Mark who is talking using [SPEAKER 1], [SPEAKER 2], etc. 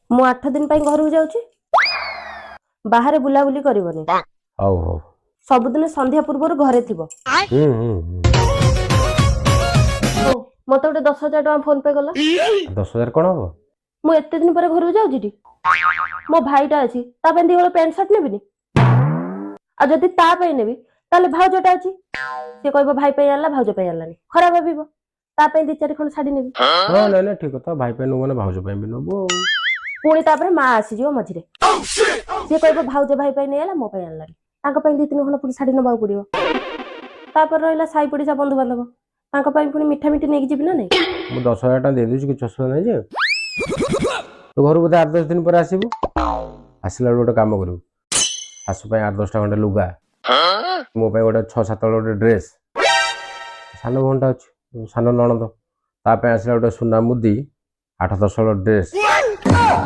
[SPEAKER 1] ମୁଁ 8 ଦିନ ପାଇଁ ଘରକୁ ଯାଉଛି। ବାହାରେ ବୁଲାବୁଲି କରିବନି।
[SPEAKER 2] ହଉ ହଉ।
[SPEAKER 1] ସବୁଦିନ ସନ୍ଧ୍ୟା ପୂର୍ବରୁ ଘରେ ଥିବ।
[SPEAKER 2] ହଉ
[SPEAKER 1] ମତେ ଗୋଟେ 10,000 ଟଙ୍କା ଫୋନ ପେ କଲ।
[SPEAKER 2] 10,000 କଣ ହବ?
[SPEAKER 1] ମୁଁ ଏତେ ଦିନ ପରେ ଘରକୁ ଯାଉଛି ଟି। ମୋ ଭାଇଟା ଅଛି, ତା ପାଇଁ 2 ହଳ ପ୍ୟାଣ୍ଟ ସାର୍ଟ ନେବିନି। ଆଉ ଯଦି ତା ପାଇଁ ନେବି ତାହେଲେ ଭାଉଜଟା ଅଛି, ସେ କହିବ ଭାଇ ପାଇଁ ଆଣିଲା ଭାଉଜ ପାଇଁ ଆଣିଲାନି, ଖରାପ ଭାବିବ। ତା ପାଇଁ 2-4 ଖଣ୍ଡ ଶାଢୀ ନେବି।
[SPEAKER 2] ନାଇଁ ଠିକ କଥା, ଭାଇ ପାଇଁ ନବୁ ମାନେ ଭାଉଜ ପାଇଁ ବି ନବୁ।
[SPEAKER 1] ପୁଣି ତାପରେ ମା ଆସିଯିବ ମଝିରେ, ସିଏ କହିବ ଭାଉଜ ଭାଇ ପାଇଁ ନେଇ ଆଇଲା ମୋ ପାଇଁ ଆଣିଲାନି, ତାଙ୍କ ପାଇଁ 2-3 ଖଣ୍ଡ ପୁଣି ଶାଢୀ ନେବାକୁ ପଡିବ। ତାପରେ ରହିଲା ସାଇ ପଡିଶା ବନ୍ଧୁବାନ୍ଧବ, ତାଙ୍କ ପାଇଁ ପୁଣି ମିଠା ମିଠି ନେଇକି ଯିବି ନା ନାଇଁ।
[SPEAKER 2] ମୁଁ 10,000 ଟଙ୍କା ଦେଇଦେଉଛି, କିଛି ଅସୁବିଧା ନାହିଁ ଯେ। ତୁ ଘରୁ ବୋଧେ 8-10 ଦିନ ପରେ ଆସିବୁ। ଆସିଲା ବେଳକୁ ଗୋଟେ କାମ କରିବୁ, ଶାଶୁ ପାଇଁ 8-10ଟା ଖଣ୍ଡେ ଲୁଗା, ମୋ ପାଇଁ ଗୋଟେ 6-7 ହଳ ଗୋଟେ ଡ୍ରେସ, ସାନ ଭଉଣୀଟା ଅଛି ସାନ ନଣନ୍ଦ, ତା ପାଇଁ ଆସିଲା ଗୋଟେ ସୁନା ମୁଦି 8-10 ହଳ ଡ୍ରେସ,